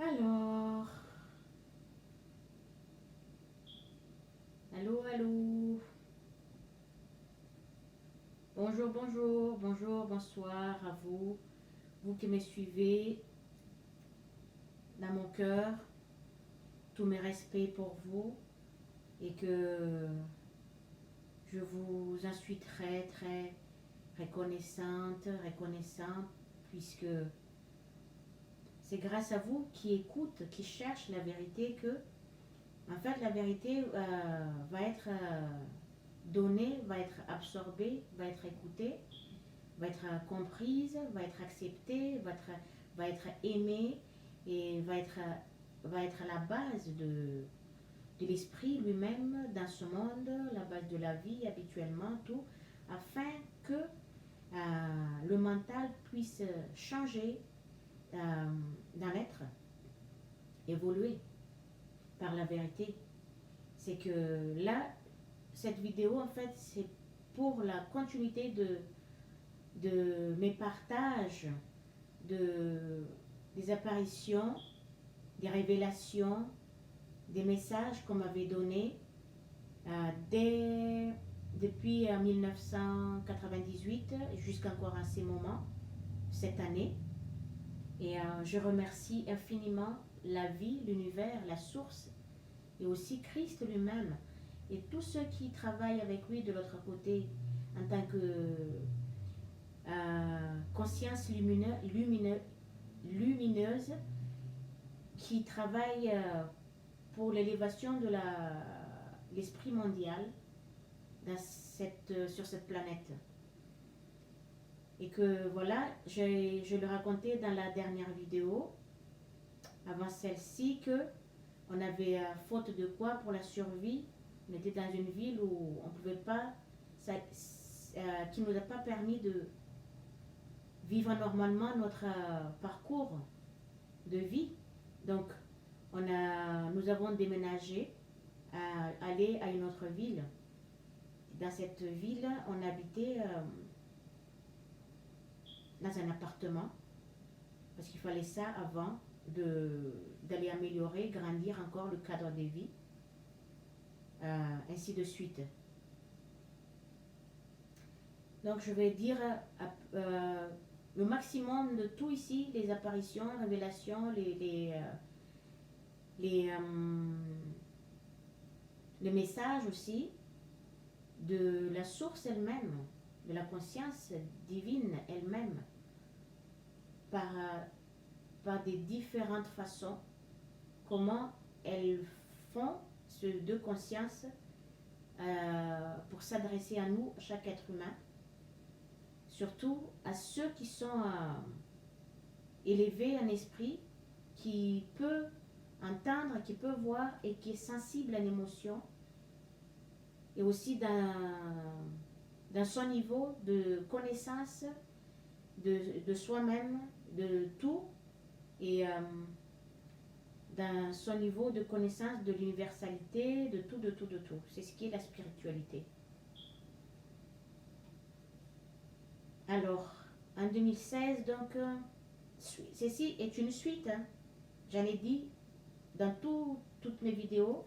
Alors, allô, allô. Bonjour, bonjour, bonjour, bonsoir à vous, vous qui me suivez dans mon cœur, tous mes respects pour vous et que je vous en suis très, très reconnaissante, puisque c'est grâce à vous qui écoute, qui cherche la vérité que, en fait, la vérité va être donnée, va être absorbée, va être écoutée, va être comprise, va être acceptée, va être aimée et va être la base de l'esprit lui-même dans ce monde, la base de la vie habituellement, tout, afin que le mental puisse changer dans l'être, évoluer par la vérité. C'est que là, cette vidéo, en fait, c'est pour la continuité de mes partages, de, des apparitions, des révélations, des messages qu'on m'avait donnés depuis 1998 jusqu'encore à ces moments, cette année. Et je remercie infiniment la vie, l'univers, la source et aussi Christ lui-même et tous ceux qui travaillent avec lui de l'autre côté en tant que conscience lumineuse qui travaille pour l'élévation de l'esprit mondial sur cette planète. Et que voilà, je le racontais dans la dernière vidéo, avant celle-ci, que on avait, faute de quoi pour la survie, on était dans une ville où on ne pouvait pas, qui ne nous a pas permis de vivre normalement notre parcours de vie. Donc, nous avons déménagé à aller à une autre ville. Dans cette ville, on habitait dans un appartement parce qu'il fallait ça avant d'aller améliorer, grandir encore le cadre de vie, ainsi de suite. Donc, je vais dire le maximum de tout ici, les apparitions, révélations, les messages aussi de la source elle-même, de la conscience divine elle-même, par des différentes façons, comment elles font ces deux consciences pour s'adresser à nous, chaque être humain, surtout à ceux qui sont élevés en esprit, qui peut entendre, qui peut voir et qui est sensible à l'émotion, et aussi dans son niveau de connaissance de soi-même, de tout, et dans son niveau de connaissance de l'universalité, de tout, de tout, de tout. C'est ce qui est la spiritualité. Alors, en 2016, donc, ceci est une suite, hein. J'en ai dit dans toutes mes vidéos,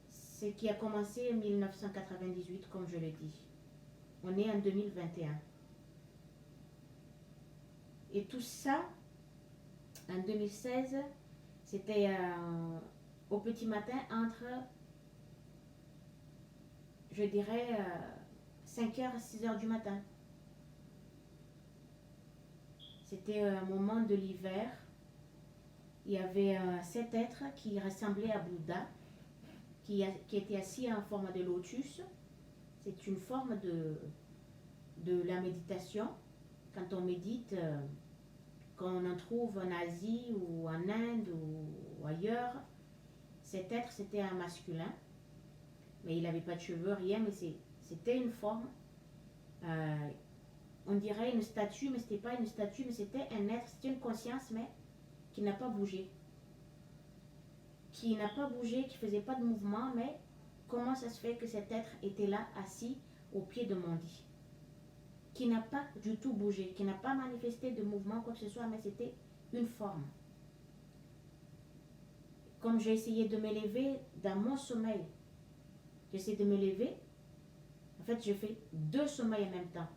ce qui a commencé en 1998, comme je l'ai dit. On est en 2021. Et tout ça, en 2016, c'était au petit matin entre, je dirais, 5h à 6h du matin. C'était un moment de l'hiver. Il y avait cet être qui ressemblait à Bouddha, qui était assis en forme de lotus. C'est une forme de la méditation. Quand on médite, qu'on en trouve en Asie ou en Inde ou ailleurs, cet être, c'était un masculin. Mais il n'avait pas de cheveux, rien, mais c'était une forme. On dirait une statue, mais ce n'était pas une statue, mais c'était un être, c'était une conscience, mais qui n'a pas bougé. Qui n'a pas bougé, qui ne faisait pas de mouvement, mais comment ça se fait que cet être était là, assis au pied de mon lit, qui n'a pas du tout bougé, qui n'a pas manifesté de mouvement, quoi que ce soit, mais c'était une forme. comme j'ai essayé de me lever dans mon sommeil, j'essaie de me lever, en fait, je fais deux sommeils en même temps.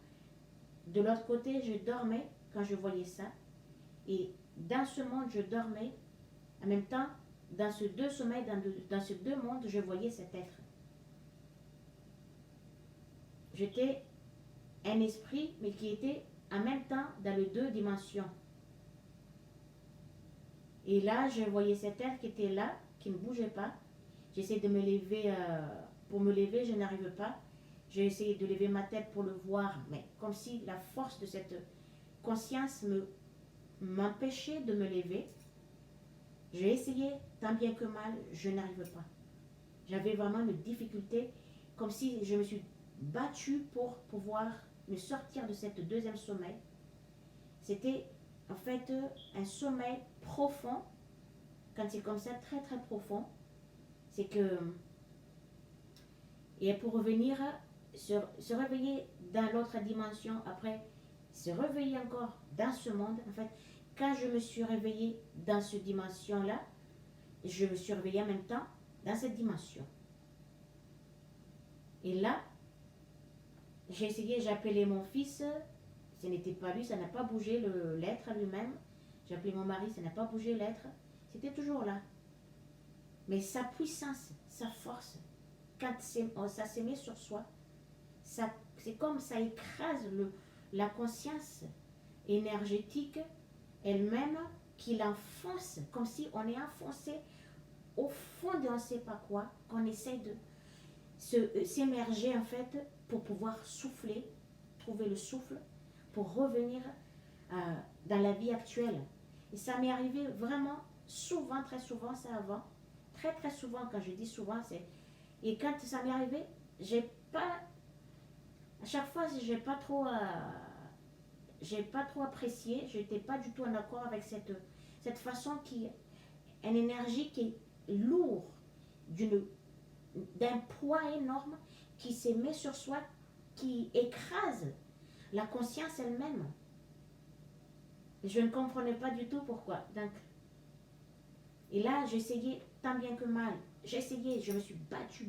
De l'autre côté, je dormais quand je voyais ça. Et dans ce monde, je dormais. En même temps, dans ce deux sommeils, dans ce deux mondes, je voyais cet être. J'étais un esprit, mais qui était en même temps dans les deux dimensions. Et là, je voyais cet être qui était là, qui ne bougeait pas. J'essaie de me lever, pour me lever, je n'arrive pas. J'ai essayé de lever ma tête pour le voir, mais comme si la force de cette conscience m'empêchait de me lever. J'ai essayé, tant bien que mal, je n'arrive pas. J'avais vraiment une difficulté, comme si je me suis battue pour pouvoir me sortir de cette deuxième sommeil. C'était en fait un sommeil profond. Quand c'est comme ça, très très profond, c'est que, et pour revenir, se réveiller dans l'autre dimension, après se réveiller encore dans ce monde, en fait, quand je me suis réveillée dans cette dimension-là, je me suis réveillée en même temps dans cette dimension. Et là, j'ai essayé, j'ai appelé mon fils, ce n'était pas lui, ça n'a pas bougé, l'être lui-même. J'ai appelé mon mari, ça n'a pas bougé l'être, c'était toujours là. Mais sa puissance, sa force, quand ça s'est mis sur soi, c'est comme ça écrase la conscience énergétique elle-même qui l'enfonce, comme si on est enfoncé au fond de on ne sait pas quoi, qu'on essaye de s'émerger en fait pour pouvoir souffler, trouver le souffle, pour revenir dans la vie actuelle. Et ça m'est arrivé vraiment souvent, très souvent, ça avant. Très très souvent, quand je dis souvent, c'est... Et quand ça m'est arrivé, j'ai pas... À chaque fois, j'ai pas trop apprécié, j'étais pas du tout en accord avec cette façon qui... Une énergie qui est lourde, d'un poids énorme, qui se met sur soi, qui écrase la conscience elle-même. Je ne comprenais pas du tout pourquoi. Donc, et là, j'essayais tant bien que mal. J'essayais, je me suis battue,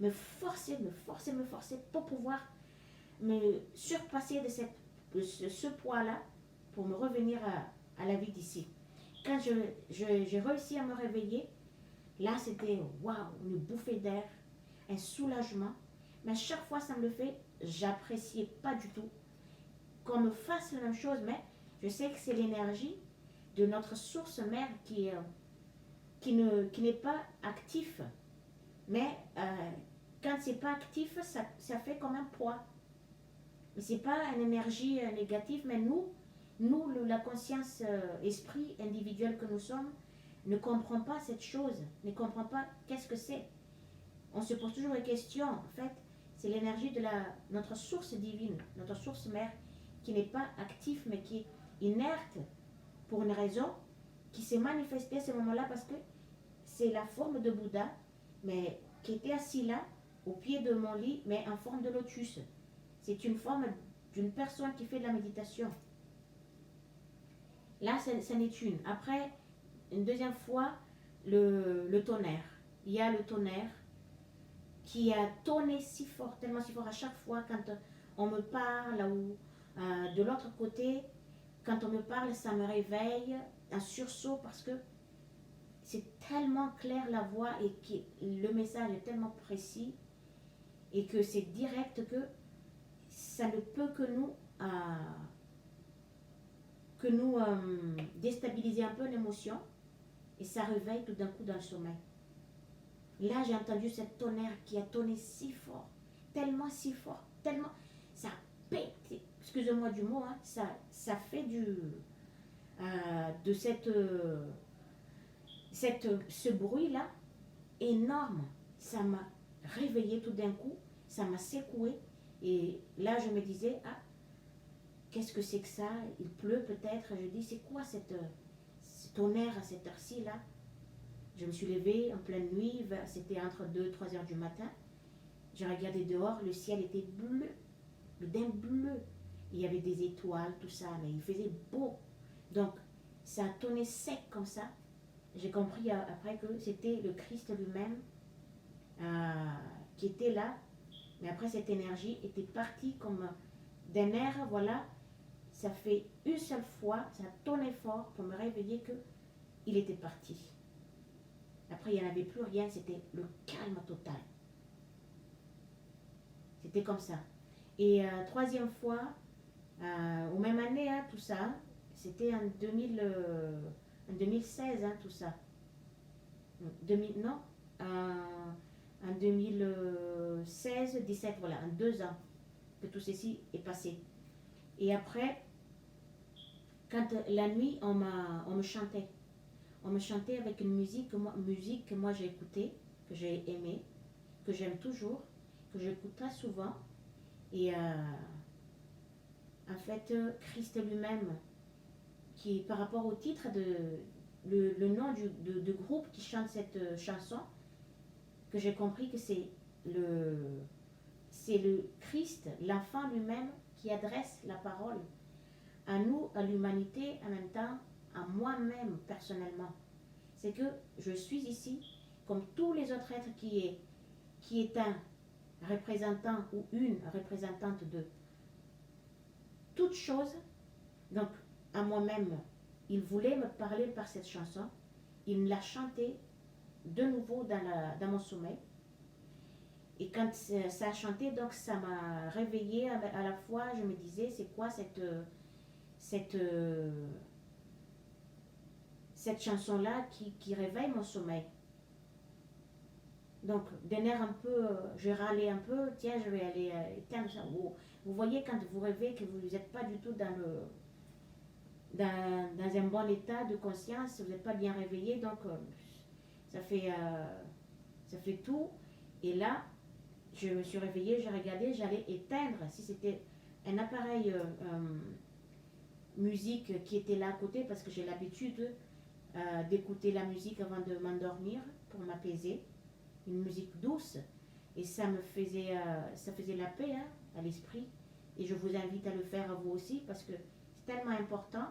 me forcer pour pouvoir me surpasser de ce poids-là pour me revenir à la vie d'ici. Quand j'ai réussi à me réveiller, là, c'était waouh, une bouffée d'air, un soulagement. Mais à chaque fois, ça me le fait, j'appréciais pas du tout qu'on me fasse la même chose, mais je sais que c'est l'énergie de notre source mère qui n'est pas actif. Mais quand c'est pas actif, ça fait comme un poids. C'est pas une énergie négative, mais la conscience esprit individuel que nous sommes, ne comprend pas cette chose, ne comprend pas qu'est-ce que c'est. On se pose toujours des questions. En fait, c'est l'énergie de notre source divine, notre source mère, qui n'est pas active, mais qui est inerte pour une raison, qui s'est manifestée à ce moment-là parce que c'est la forme de Bouddha, mais qui était assis là, au pied de mon lit, mais en forme de lotus. C'est une forme d'une personne qui fait de la méditation. Là, c'en est une. Après, une deuxième fois, le tonnerre. Il y a le tonnerre qui a tonné si fort, tellement si fort à chaque fois quand on me parle ou de l'autre côté, quand on me parle, ça me réveille un sursaut parce que c'est tellement clair la voix et que le message est tellement précis et que c'est direct que ça ne peut que nous déstabiliser un peu l'émotion et ça réveille tout d'un coup dans le sommeil. Là, j'ai entendu cette tonnerre qui a tonné si fort, si fort, tellement, ça pète, excusez-moi du mot, hein, ça fait de ce bruit-là énorme. Ça m'a réveillé tout d'un coup, ça m'a secoué et là, je me disais, ah, qu'est-ce que c'est que ça? Il pleut peut-être. Je dis, c'est quoi ce tonnerre à cette heure-ci là? Je me suis levée en pleine nuit, c'était entre 2 et 3 heures du matin. J'ai regardé dehors, le ciel était bleu, d'un bleu. Il y avait des étoiles, tout ça, mais il faisait beau. Donc, ça a tonné sec comme ça. j'ai compris après que c'était le Christ lui-même qui était là, mais après cette énergie était partie comme d'un air, voilà, ça fait une seule fois, ça tonnait fort pour me réveiller que il était parti. Après, il n'y en avait plus rien, c'était le calme total. C'était comme ça. Et troisième fois, au même année, hein, tout ça, c'était en 2016, hein, tout ça. 2000, non, en 2016, 17, voilà, en 2 ans que tout ceci est passé. Et après, quand la nuit, on me chantait. On me chantait avec une musique que moi j'ai écoutée, que j'ai aimée, que j'aime toujours, que j'écoute très souvent. Et en fait, Christ lui-même, qui par rapport au titre le nom de groupe qui chante cette chanson, que j'ai compris que c'est le Christ, l'enfant lui-même, qui adresse la parole à nous, à l'humanité, en même temps à moi-même personnellement. C'est que je suis ici comme tous les autres êtres qui est un représentant ou une représentante de toute chose. Donc, à moi-même, il voulait me parler par cette chanson. Il me l'a chantée de nouveau dans mon sommeil. Et quand ça a chanté, donc ça m'a réveillée à la fois. Je me disais, c'est quoi cette, cette chanson-là qui réveille mon sommeil. Donc, d'un air un peu, je râlais un peu, tiens, je vais aller éteindre ça. Vous voyez quand vous rêvez que vous n'êtes pas du tout dans un bon état de conscience, vous n'êtes pas bien réveillé, donc ça, fait, ça fait tout. Et là, je me suis réveillée, j'ai regardé, j'allais éteindre. Si c'était un appareil musique qui était là à côté, parce que j'ai l'habitude d'écouter la musique avant de m'endormir pour m'apaiser, une musique douce, et ça faisait la paix, hein, à l'esprit. Et je vous invite à le faire à vous aussi, parce que c'est tellement important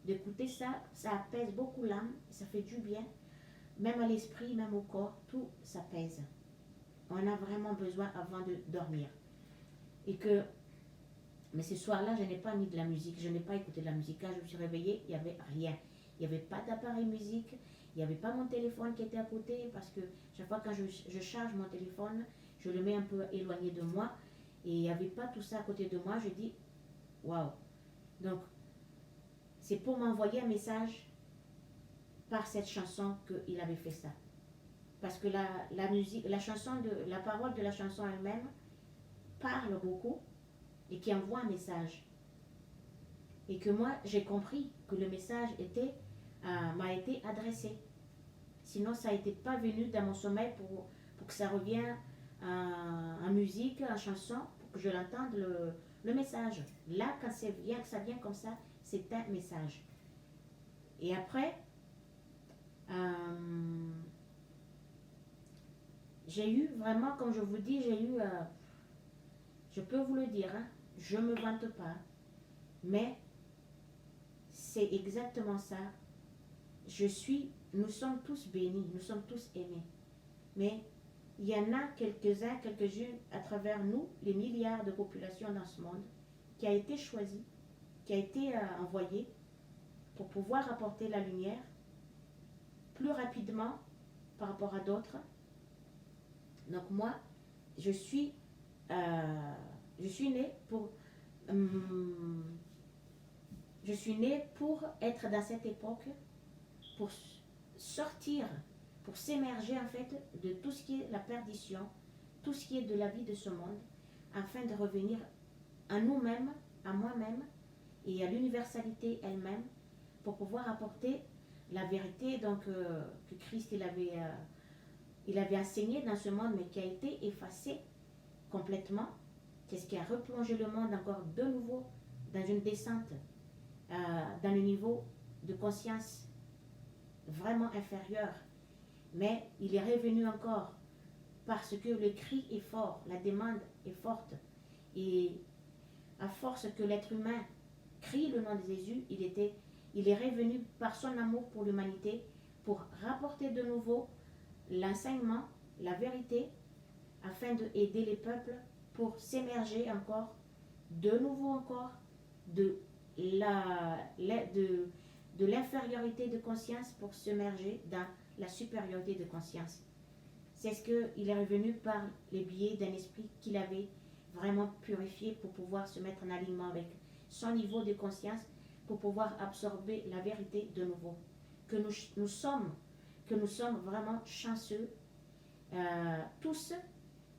d'écouter ça, ça apaise beaucoup l'âme, ça fait du bien, même à l'esprit, même au corps, tout s'apaise. On a vraiment besoin avant de dormir. Et que, mais ce soir-là, je n'ai pas mis de la musique, je n'ai pas écouté de la musique. Quand je me suis réveillée, il n'y avait rien. Il n'y avait pas d'appareil musique, il n'y avait pas mon téléphone qui était à côté, parce que chaque fois quand je charge mon téléphone, je le mets un peu éloigné de moi, et il n'y avait pas tout ça à côté de moi. Je dis, waouh. Donc, c'est pour m'envoyer un message par cette chanson qu'il avait fait ça. Parce que la musique, la parole de la chanson elle-même parle beaucoup et qui envoie un message. Et que moi, j'ai compris que le message m'a été adressé. Sinon, ça n'était pas venu dans mon sommeil pour que ça revienne en musique, en chanson, pour que je l'entende le message. Là, quand ça vient comme ça, c'est un message. Et après, j'ai eu vraiment, comme je vous dis, je peux vous le dire, hein, je ne me vante pas, mais c'est exactement ça. Nous sommes tous bénis, nous sommes tous aimés. Mais il y en a quelques-uns, quelques-unes à travers nous, les milliards de populations dans ce monde, qui a été choisi, qui a été envoyé pour pouvoir apporter la lumière plus rapidement par rapport à d'autres. Donc moi, je suis née pour être dans cette époque, pour sortir, pour s'émerger en fait de tout ce qui est la perdition, tout ce qui est de la vie de ce monde, afin de revenir à nous-mêmes, à moi-même et à l'universalité elle-même, pour pouvoir apporter la vérité donc, que Christ il avait enseigné dans ce monde, mais qui a été effacé complètement. C'est ce qui a replongé le monde encore de nouveau dans une descente, dans le niveau de conscience vraiment inférieur. Mais il est revenu encore parce que le cri est fort, la demande est forte. Et à force que l'être humain crie le nom de Jésus, il est revenu par son amour pour l'humanité pour rapporter de nouveau l'enseignement, la vérité, afin d'aider les peuples pour s'émerger encore, de nouveau encore, de l'infériorité de conscience pour s'émerger dans la supériorité de conscience. C'est ce qu'il est revenu par les biais d'un esprit qu'il avait vraiment purifié pour pouvoir se mettre en alignement avec son niveau de conscience, pour pouvoir absorber la vérité de nouveau. Que nous sommes vraiment chanceux, tous,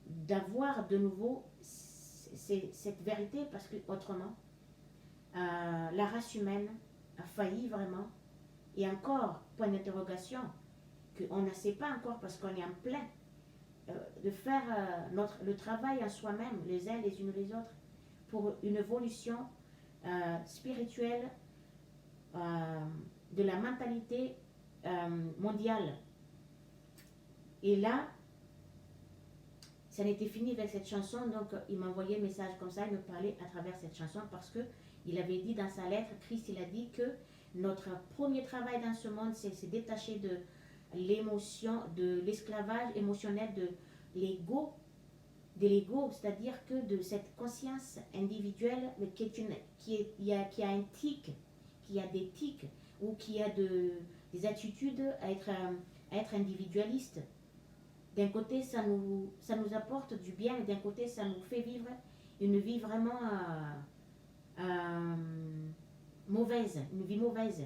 d'avoir de nouveau cette vérité, parce que autrement, la race humaine a failli vraiment. Et encore, point d'interrogation, qu'on ne sait pas encore parce qu'on est en plein de faire le travail en soi-même, les uns les unes les autres, pour une évolution spirituelle de la mentalité mondiale. Et là, ça n'était fini avec cette chanson, donc il m'envoyait un message comme ça, il me parlait à travers cette chanson, parce que il avait dit dans sa lettre, Christ, il a dit que notre premier travail dans ce monde, c'est se détacher de l'émotion, de l'esclavage émotionnel, de l'ego, c'est-à-dire que de cette conscience individuelle qui a un tic, qui a des tics, ou qui a des attitudes à être individualiste. D'un côté, ça nous apporte du bien, et d'un côté, ça nous fait vivre une vie vraiment mauvaise, une vie mauvaise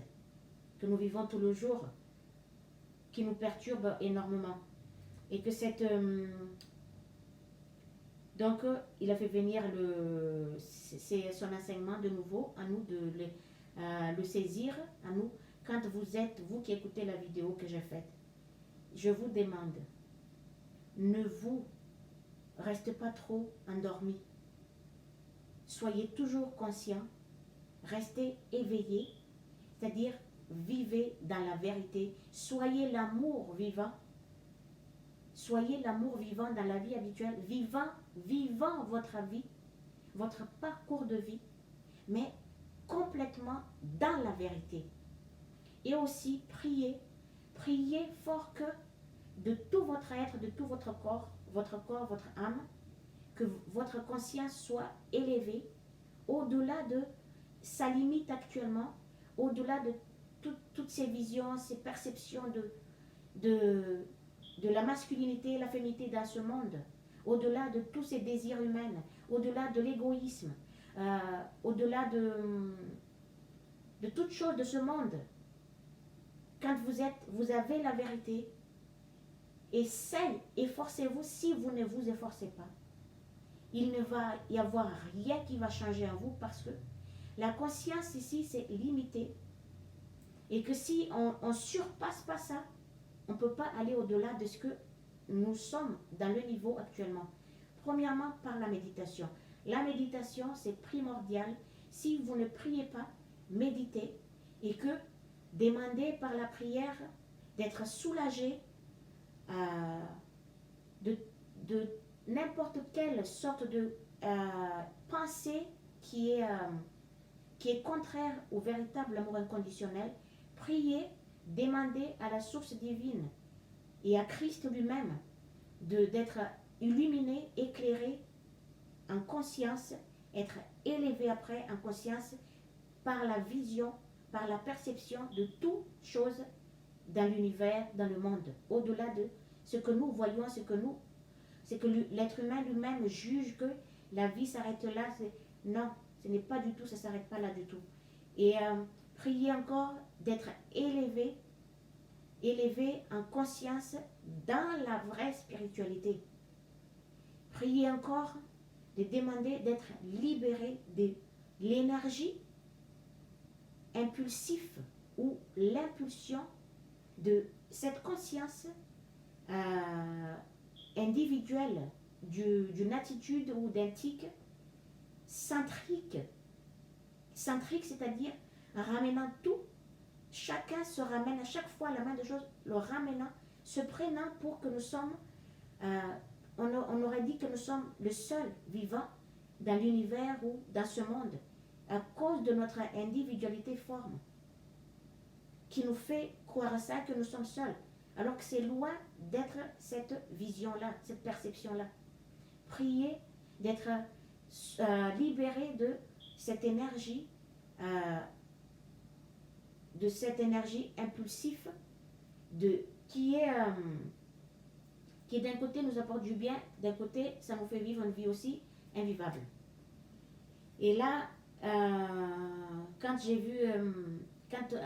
que nous vivons tous les jours, qui nous perturbe énormément. Et que donc, il a fait venir c'est son enseignement de nouveau, à nous de le saisir, à nous. Quand vous qui écoutez la vidéo que j'ai faite, je vous demande, ne vous restez pas trop endormis. Soyez toujours conscient, restez éveillés, c'est-à-dire vivez dans la vérité, soyez l'amour vivant. Soyez l'amour vivant dans la vie habituelle, vivant votre vie, votre parcours de vie, mais complètement dans la vérité. Et aussi priez fort que de tout votre être, de tout votre corps, votre âme, que votre conscience soit élevée au-delà de sa limite actuellement, au-delà de toutes ces visions, ces perceptions de la masculinité et la féminité dans ce monde, au-delà de tous ces désirs humains, au-delà de l'égoïsme, au-delà de toutes choses de ce monde. Quand vous avez la vérité, efforcez-vous. Si vous ne vous efforcez pas, il ne va y avoir rien qui va changer en vous, parce que la conscience ici, c'est limité. Et que si on ne surpasse pas ça, on ne peut pas aller au-delà de ce que nous sommes dans le niveau actuellement. Premièrement, par la méditation. La méditation, c'est primordial. Si vous ne priez pas, méditez, et que demandez par la prière d'être soulagé de n'importe quelle sorte de pensée qui est contraire au véritable amour inconditionnel. Priez, demandez à la source divine et à Christ lui-même d'être illuminé, éclairé en conscience, être élevé après en conscience par la vision, par la perception de toutes choses dans l'univers, dans le monde, au-delà de ce que nous voyons, ce que l'être humain lui-même juge que la vie s'arrête là. Non, ce n'est pas du tout, ça ne s'arrête pas là du tout. Et priez encore d'être élevé en conscience dans la vraie spiritualité. Priez encore de demander d'être libéré de l'énergie impulsive ou l'impulsion de cette conscience individuelle d'une attitude ou d'un tic centrique. Centrique, c'est-à-dire ramenant tout. Chacun se ramène à chaque fois la main de choses, le ramenant, se prenant pour que nous sommes, on aurait dit que nous sommes le seul vivant dans l'univers ou dans ce monde, à cause de notre individualité forme, qui nous fait croire ça, que nous sommes seuls. Alors que c'est loin d'être cette vision-là, cette perception-là. Prier d'être libéré euh, de cette énergie impulsive qui d'un côté nous apporte du bien, d'un côté ça nous fait vivre une vie aussi invivable. Et là, quand j'ai vu,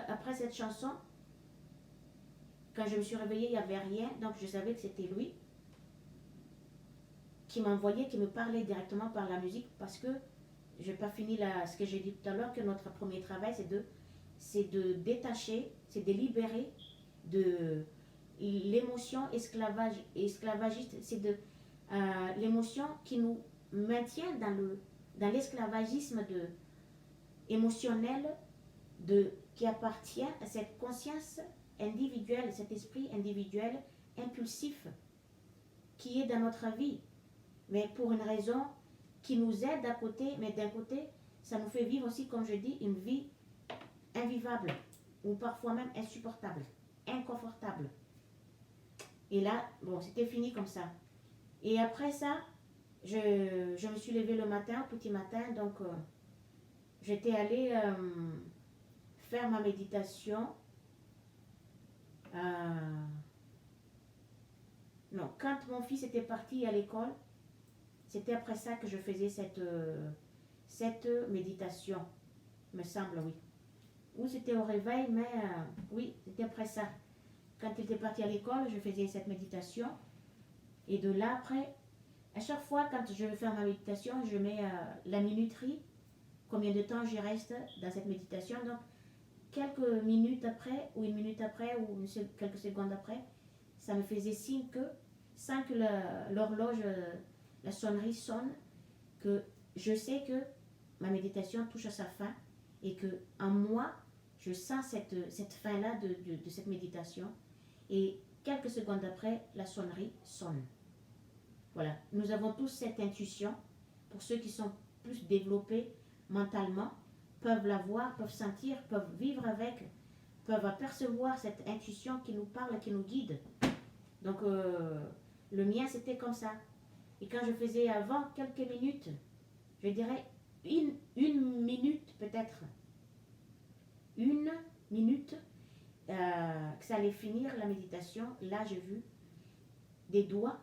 après cette chanson, quand je me suis réveillée, il n'y avait rien, donc je savais que c'était lui qui m'envoyait, qui me parlait directement par la musique, parce que je n'ai pas fini ce que j'ai dit tout à l'heure, que notre premier travail, c'est de détacher, c'est de libérer de l'émotion esclavagiste, c'est de l'émotion qui nous maintient dans l'esclavagisme émotionnel qui appartient à cette conscience individuelle, cet esprit individuel impulsif qui est dans notre vie, mais pour une raison qui nous aide d'un côté, mais d'un côté, ça nous fait vivre aussi, comme je dis, une vie invivable, ou parfois même insupportable, inconfortable. Et là, bon, c'était fini comme ça. Et après ça, je me suis levée le matin, petit matin, donc j'étais allée faire ma méditation. Non, quand mon fils était parti à l'école, c'était après ça que je faisais cette méditation, me semble, oui. Ou c'était au réveil, mais oui, c'était après ça. Quand il était parti à l'école, je faisais cette méditation. Et de là, après, à chaque fois, quand je vais faire ma méditation, je mets la minuterie, combien de temps j'y reste dans cette méditation. Donc, quelques minutes après, ou une minute après, ou quelques secondes après, ça me faisait signe que, sans que l'horloge, la sonnerie sonne, que je sais que ma méditation touche à sa fin et que en moi, je sens cette fin-là de cette méditation. Et quelques secondes après, la sonnerie sonne. Voilà, nous avons tous cette intuition. Pour ceux qui sont plus développés mentalement, peuvent la voir, peuvent sentir, peuvent vivre avec, peuvent apercevoir cette intuition qui nous parle, qui nous guide. Donc, le mien, c'était comme ça. Et quand je faisais avant quelques minutes, je dirais une minute peut-être, une minute, que ça allait finir la méditation, là j'ai vu des doigts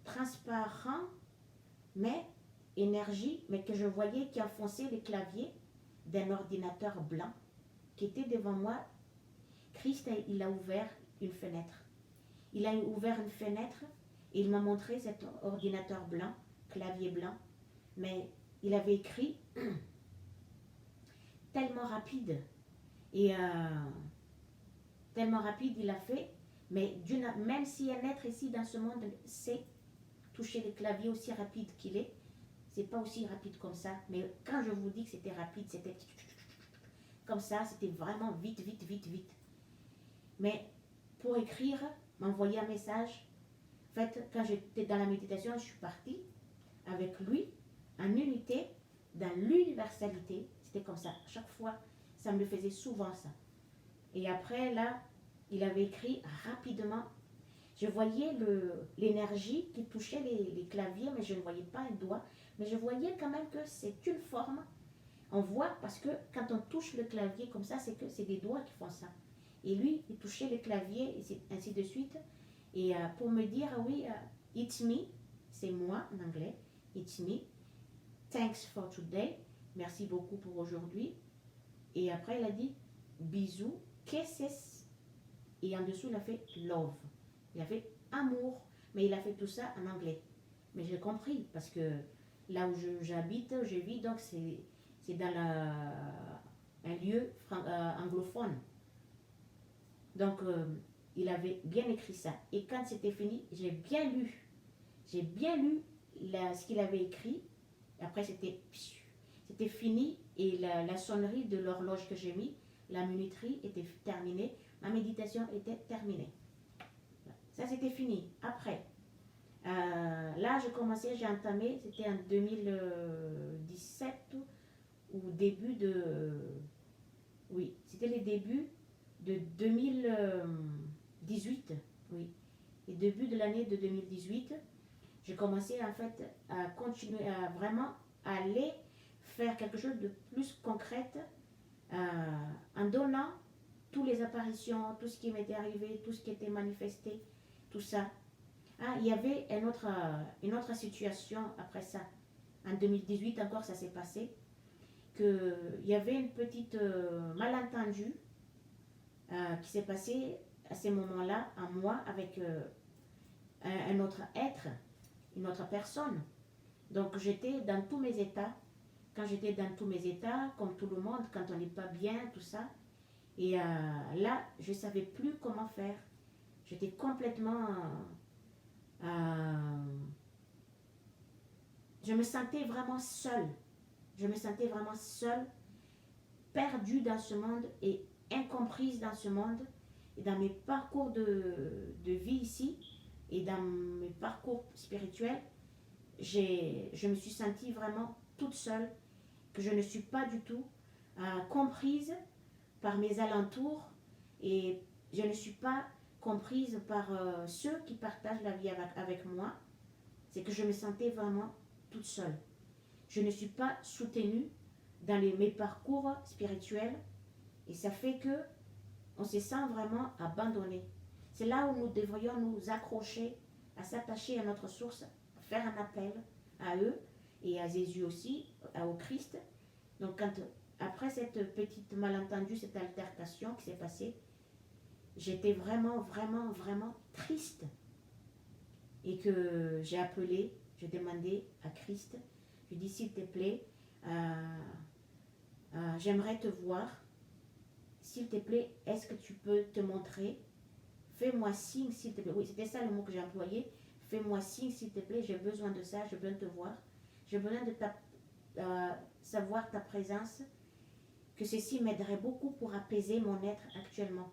transparents, mais énergie, mais que je voyais qui enfonçaient les claviers d'un ordinateur blanc qui était devant moi. Christ, il a ouvert une fenêtre. Il a ouvert une fenêtre et il m'a montré cet ordinateur blanc, clavier blanc, mais il avait écrit tellement rapide. Et tellement rapide il a fait, mais même si un être ici dans ce monde sait toucher les claviers aussi rapide qu'il est, c'est pas aussi rapide comme ça. Mais quand je vous dis que c'était rapide, c'était comme ça, c'était vraiment vite, vite, vite, vite. Mais pour écrire, m'envoyer un message, en fait, quand j'étais dans la méditation, je suis partie avec lui en unité, dans l'universalité. C'était comme ça. À chaque fois, ça me le faisait souvent ça. Et après, là, il avait écrit rapidement. Je voyais l'énergie qui touchait les claviers, mais je ne voyais pas un doigt. Mais je voyais quand même que c'est une forme. On voit parce que quand on touche le clavier comme ça, c'est que c'est des doigts qui font ça. Et lui, il touchait les claviers et ainsi de suite. Et pour me dire, oui, it's me, c'est moi en anglais, it's me, thanks for today, merci beaucoup pour aujourd'hui. Et après, il a dit, bisous, kisses. Et en dessous, il a fait love. Il a fait amour, mais il a fait tout ça en anglais. Mais j'ai compris, parce que là où j'habite, je vis, donc c'est dans un lieu anglophone. Donc, il avait bien écrit ça. Et quand c'était fini, j'ai bien lu ce qu'il avait écrit. Après, c'était fini et la sonnerie de l'horloge que j'ai mis, la minuterie était terminée, ma méditation était terminée. Ça, c'était fini. Après, là, j'ai entamé, c'était en 2017 ou début de... Oui, c'était les débuts de 2018, oui. Les débuts de l'année de 2018, j'ai commencé en fait à continuer à vraiment aller faire quelque chose de plus concret en donnant toutes les apparitions, tout ce qui m'était arrivé, tout ce qui était manifesté, tout ça. Ah, il y avait une autre situation après ça. En 2018 encore, ça s'est passé. Il y avait une petite malentendu qui s'est passé à ces moments-là, en moi, avec un autre être, une autre personne. Donc j'étais dans tous mes états. Quand j'étais dans tous mes états, comme tout le monde, quand on n'est pas bien, tout ça. Et là, je ne savais plus comment faire. J'étais complètement... je me sentais vraiment seule. Je me sentais vraiment seule, perdue dans ce monde et incomprise dans ce monde. Et dans mes parcours de vie ici et dans mes parcours spirituels, je me suis sentie vraiment toute seule, que je ne suis pas du tout comprise par mes alentours et je ne suis pas comprise par ceux qui partagent la vie avec moi. C'est que je me sentais vraiment toute seule. Je ne suis pas soutenue dans mes parcours spirituels et ça fait que on se sent vraiment abandonné. C'est là où nous devrions nous accrocher, à s'attacher à notre source, à faire un appel à eux et à Jésus aussi, au Christ. Donc après cette petite malentendue, cette altercation qui s'est passée, j'étais vraiment, vraiment, vraiment triste. Et que j'ai appelé, j'ai demandé à Christ, je dis s'il te plaît, j'aimerais te voir. S'il te plaît, est-ce que tu peux te montrer? Fais-moi signe, s'il te plaît. Oui, c'était ça le mot que j'ai employé. Fais-moi signe, s'il te plaît. J'ai besoin de ça, j'ai besoin de te voir. J'ai besoin de savoir ta présence. Que ceci m'aiderait beaucoup pour apaiser mon être actuellement.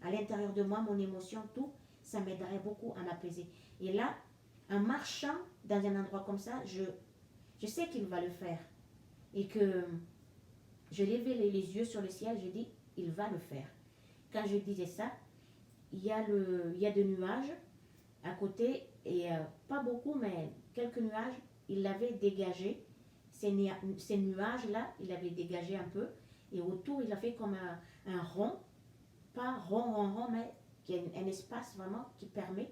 À l'intérieur de moi, mon émotion, tout, ça m'aiderait beaucoup à m'apaiser. Et là, en marchant dans un endroit comme ça, je sais qu'il va le faire. Et que je levais les yeux sur le ciel, je dis, il va le faire. Quand je disais ça, il y a des nuages à côté, et pas beaucoup, mais quelques nuages, il l'avait dégagé. Ces nuages-là, il avait dégagé un peu, et autour, il a fait comme un rond, pas rond, mais qui est un espace vraiment qui permet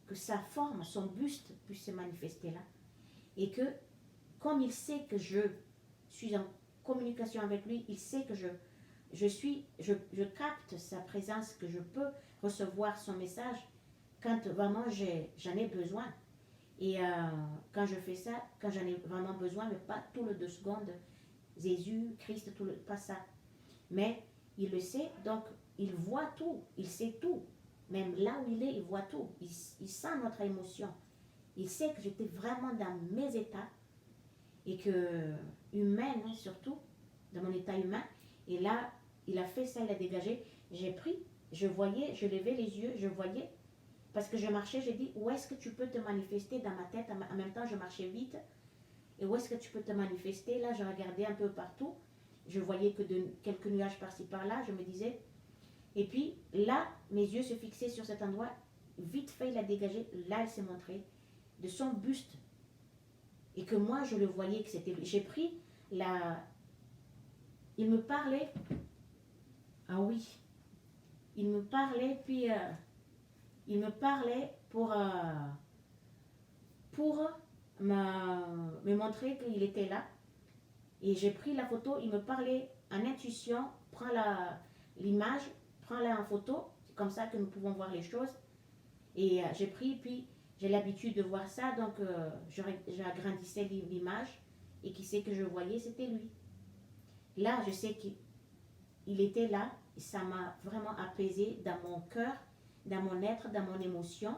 que sa forme, son buste puisse se manifester là. Et que, comme il sait que je suis en communication avec lui, il sait que je capte sa présence, que je peux recevoir son message quand vraiment j'en ai besoin. Et quand je fais ça, quand j'en ai vraiment besoin, mais pas tout le 2 secondes, Jésus, Christ, pas ça. Mais il le sait, donc il voit tout, il sait tout. Même là où il est, il voit tout. Il sent notre émotion. Il sait que j'étais vraiment dans mes états et que, humaine surtout, dans mon état humain. Et là, il a fait ça, il a dégagé. J'ai pris, je voyais, je levais les yeux, je voyais. Parce que je marchais, j'ai dit, où est-ce que tu peux te manifester dans ma tête? En même temps, je marchais vite. Et où est-ce que tu peux te manifester? Là, je regardais un peu partout. Je voyais que quelques nuages par-ci, par-là. Je me disais. Et puis, là, mes yeux se fixaient sur cet endroit. Vite fait, il a dégagé. Là, il s'est montré de son buste. Et que moi, je le voyais que c'était lui. J'ai pris la... Il me parlait. Ah oui. Il me parlait, puis... il me parlait pour me montrer qu'il était là. Et j'ai pris la photo, il me parlait en intuition, prends l'image, prends-la en photo, c'est comme ça que nous pouvons voir les choses. Et j'ai pris, puis j'ai l'habitude de voir ça, donc j'agrandissais l'image, et qui c'est que je voyais, c'était lui. Là, je sais qu'il était là, et ça m'a vraiment apaisé dans mon cœur, dans mon être, dans mon émotion.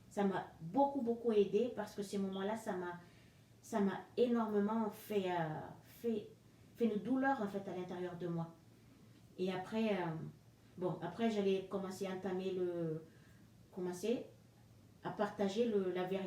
Ça m'a beaucoup, beaucoup aidé parce que ces moments-là, ça m'a énormément fait une douleur en fait à l'intérieur de moi. Et après, après j'allais commencer à partager la vérité.